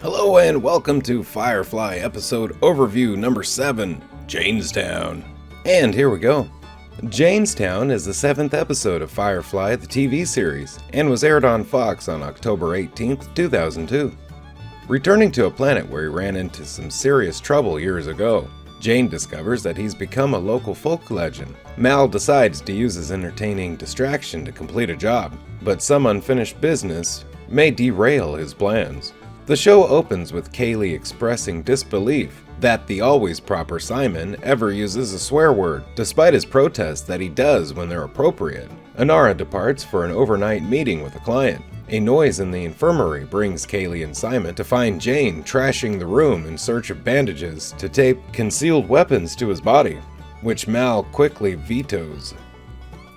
Hello and welcome to Firefly episode overview number 7, Jaynestown. And here we go. Jaynestown is the 7th episode of Firefly, the TV series, and was aired on Fox on October 18th, 2002. Returning to a planet where he ran into some serious trouble years ago, Jayne discovers that he's become a local folk legend. Mal decides to use his entertaining distraction to complete a job, but some unfinished business may derail his plans. The show opens with Kaylee expressing disbelief that the always proper Simon ever uses a swear word, despite his protest that he does when they're appropriate. Inara departs for an overnight meeting with a client. A noise in the infirmary brings Kaylee and Simon to find Jayne trashing the room in search of bandages to tape concealed weapons to his body, which Mal quickly vetoes.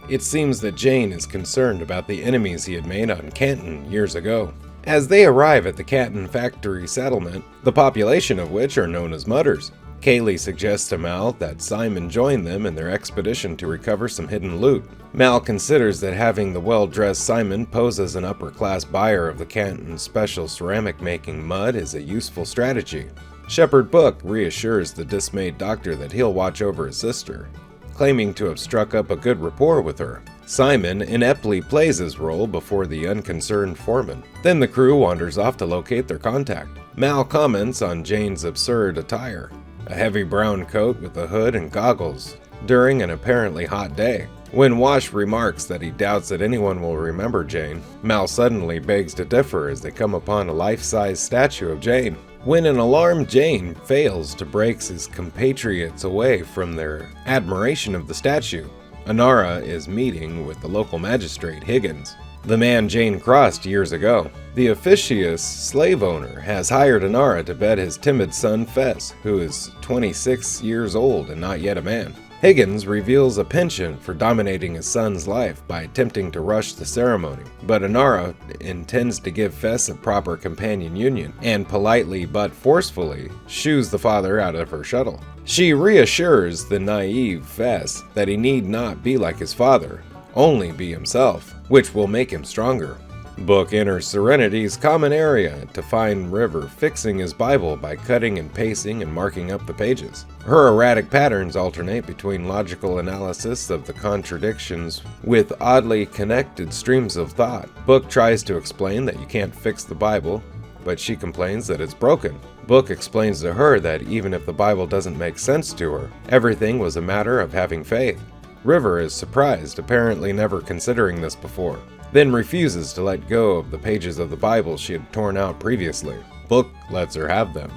It seems that Jayne is concerned about the enemies he had made on Canton years ago. As they arrive at the Canton factory settlement, the population of which are known as Mudders, Kaylee suggests to Mal that Simon join them in their expedition to recover some hidden loot. Mal considers that having the well-dressed Simon pose as an upper-class buyer of the Canton special ceramic-making mud is a useful strategy. Shepherd Book reassures the dismayed doctor that he'll watch over his sister, claiming to have struck up a good rapport with her. Simon ineptly plays his role before the unconcerned foreman. Then the crew wanders off to locate their contact. Mal comments on Jayne's absurd attire, a heavy brown coat with a hood and goggles, during an apparently hot day. When Wash remarks that he doubts that anyone will remember Jayne, Mal suddenly begs to differ as they come upon a life-size statue of Jayne. When an alarmed Jayne fails to break his compatriots away from their admiration of the statue, Inara is meeting with the local magistrate, Higgins, the man Jayne crossed years ago. The officious slave owner has hired Inara to bed his timid son Fess, who is 26 years old and not yet a man. Higgins reveals a penchant for dominating his son's life by attempting to rush the ceremony, but Inara intends to give Fess a proper companion union, and politely but forcefully shoos the father out of her shuttle. She reassures the naive Fess that he need not be like his father, only be himself, which will make him stronger. Book enters Serenity's common area to find River fixing his Bible by cutting and pasting and marking up the pages. Her erratic patterns alternate between logical analysis of the contradictions with oddly connected streams of thought. Book tries to explain that you can't fix the Bible, but she complains that it's broken. Book explains to her that even if the Bible doesn't make sense to her, everything was a matter of having faith. River is surprised, apparently never considering this before, then refuses to let go of the pages of the Bible she had torn out previously. Book lets her have them.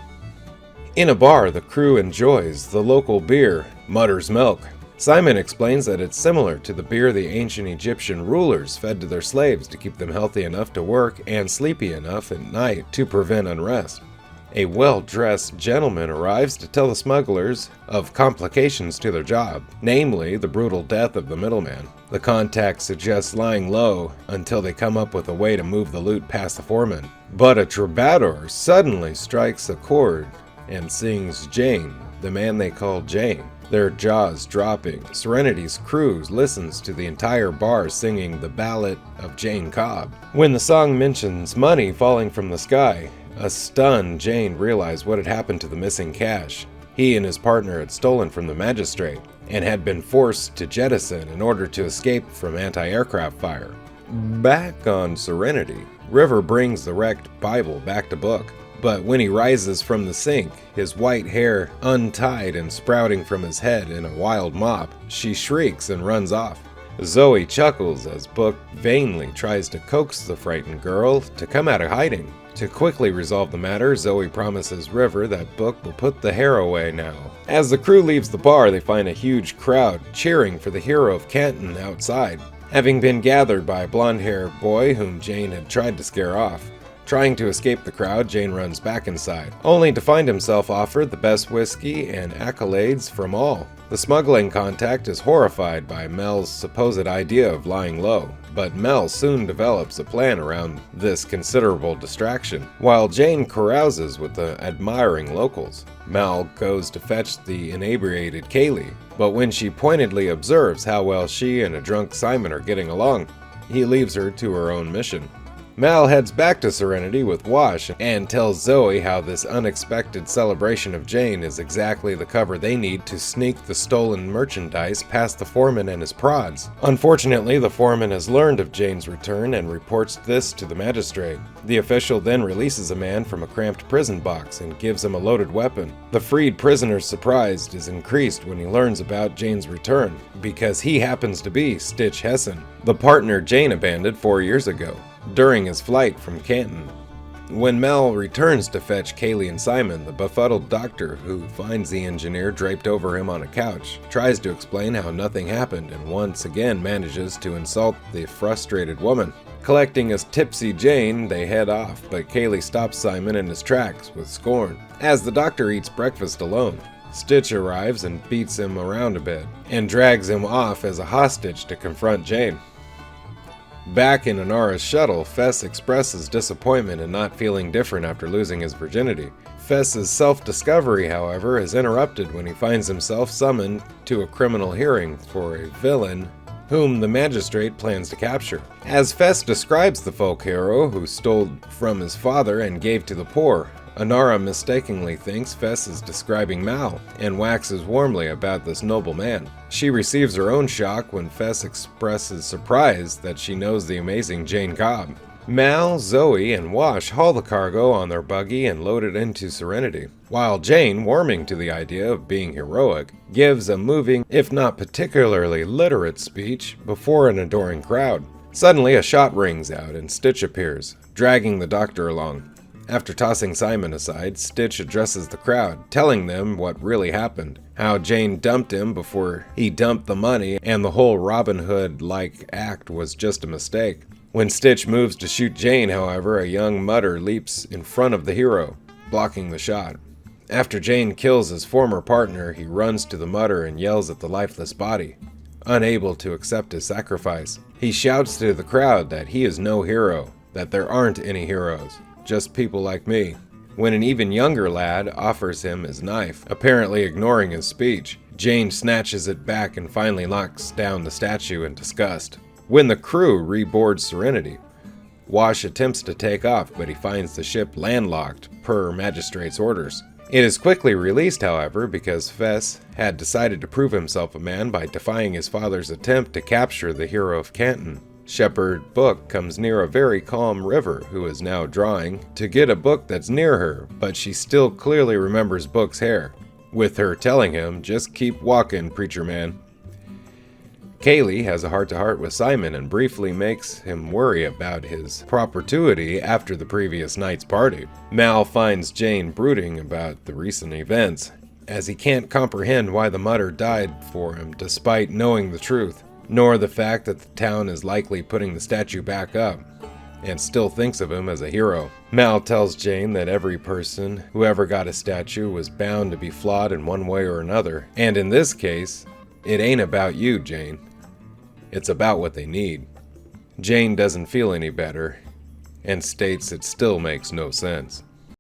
In a bar, the crew enjoys the local beer, Mutter's Milk. Simon explains that it's similar to the beer the ancient Egyptian rulers fed to their slaves to keep them healthy enough to work and sleepy enough at night to prevent unrest. A well-dressed gentleman arrives to tell the smugglers of complications to their job, namely the brutal death of the middleman. The contact suggests lying low until they come up with a way to move the loot past the foreman. But a troubadour suddenly strikes a chord and sings Jayne, the man they call Jayne. Their jaws dropping, Serenity's crew listens to the entire bar singing the ballad of Jayne Cobb. When the song mentions money falling from the sky, a stunned Jayne realized what had happened to the missing cash. He and his partner had stolen from the magistrate and had been forced to jettison in order to escape from anti-aircraft fire. Back on Serenity, River brings the wrecked Bible back to Book, but when he rises from the sink, his white hair untied and sprouting from his head in a wild mop, she shrieks and runs off. Zoe chuckles as Book vainly tries to coax the frightened girl to come out of hiding. To quickly resolve the matter, Zoe promises River that Book will put the hair away now. As the crew leaves the bar, they find a huge crowd cheering for the hero of Canton outside, having been gathered by a blonde-haired boy whom Jayne had tried to scare off. Trying to escape the crowd, Jayne runs back inside, only to find himself offered the best whiskey and accolades from all. The smuggling contact is horrified by Mel's supposed idea of lying low, but Mel soon develops a plan around this considerable distraction. While Jayne carouses with the admiring locals, Mel goes to fetch the inebriated Kaylee, but when she pointedly observes how well she and a drunk Simon are getting along, he leaves her to her own mission. Mal heads back to Serenity with Wash and tells Zoe how this unexpected celebration of Jayne is exactly the cover they need to sneak the stolen merchandise past the foreman and his prods. Unfortunately, the foreman has learned of Jayne's return and reports this to the magistrate. The official then releases a man from a cramped prison box and gives him a loaded weapon. The freed prisoner's surprise is increased when he learns about Jayne's return, because he happens to be Stitch Hessen, the partner Jayne abandoned 4 years ago during his flight from Canton. When Mel returns to fetch Kaylee and Simon, the befuddled doctor, who finds the engineer draped over him on a couch, tries to explain how nothing happened and once again manages to insult the frustrated woman. Collecting a tipsy Jayne, they head off, but Kaylee stops Simon in his tracks with scorn. As the doctor eats breakfast alone, Stitch arrives and beats him around a bit, and drags him off as a hostage to confront Jayne. Back in Inara's shuttle, Fess expresses disappointment in not feeling different after losing his virginity. Fess's self-discovery, however, is interrupted when he finds himself summoned to a criminal hearing for a villain whom the magistrate plans to capture. As Fess describes the folk hero who stole from his father and gave to the poor, Inara mistakenly thinks Fess is describing Mal and waxes warmly about this noble man. She receives her own shock when Fess expresses surprise that she knows the amazing Jayne Cobb. Mal, Zoe, and Wash haul the cargo on their buggy and load it into Serenity, while Jayne, warming to the idea of being heroic, gives a moving, if not particularly literate speech before an adoring crowd. Suddenly, a shot rings out and Stitch appears, dragging the doctor along. After tossing Simon aside, Stitch addresses the crowd, telling them what really happened, how Jayne dumped him before he dumped the money, and the whole Robin Hood-like act was just a mistake. When Stitch moves to shoot Jayne, however, a young mutter leaps in front of the hero, blocking the shot. After Jayne kills his former partner, he runs to the mutter and yells at the lifeless body, unable to accept his sacrifice. He shouts to the crowd that he is no hero, that there aren't any heroes, just people like me. When an even younger lad offers him his knife, apparently ignoring his speech, Jayne snatches it back and finally knocks down the statue in disgust. When the crew reboards Serenity, Wash attempts to take off, but he finds the ship landlocked per magistrate's orders. It is quickly released, however, because Fess had decided to prove himself a man by defying his father's attempt to capture the hero of Canton. Shepherd Book comes near a very calm River, who is now drawing, to get a book that's near her, but she still clearly remembers Book's hair, with her telling him, "Just keep walking, preacher man." Kaylee has a heart-to-heart with Simon and briefly makes him worry about his propriety after the previous night's party. Mal finds Jayne brooding about the recent events, as he can't comprehend why the mutter died for him despite knowing the truth, nor the fact that the town is likely putting the statue back up, and still thinks of him as a hero. Mal tells Jayne that every person who ever got a statue was bound to be flawed in one way or another, and in this case, it ain't about you, Jayne. It's about what they need. Jayne doesn't feel any better, and states it still makes no sense.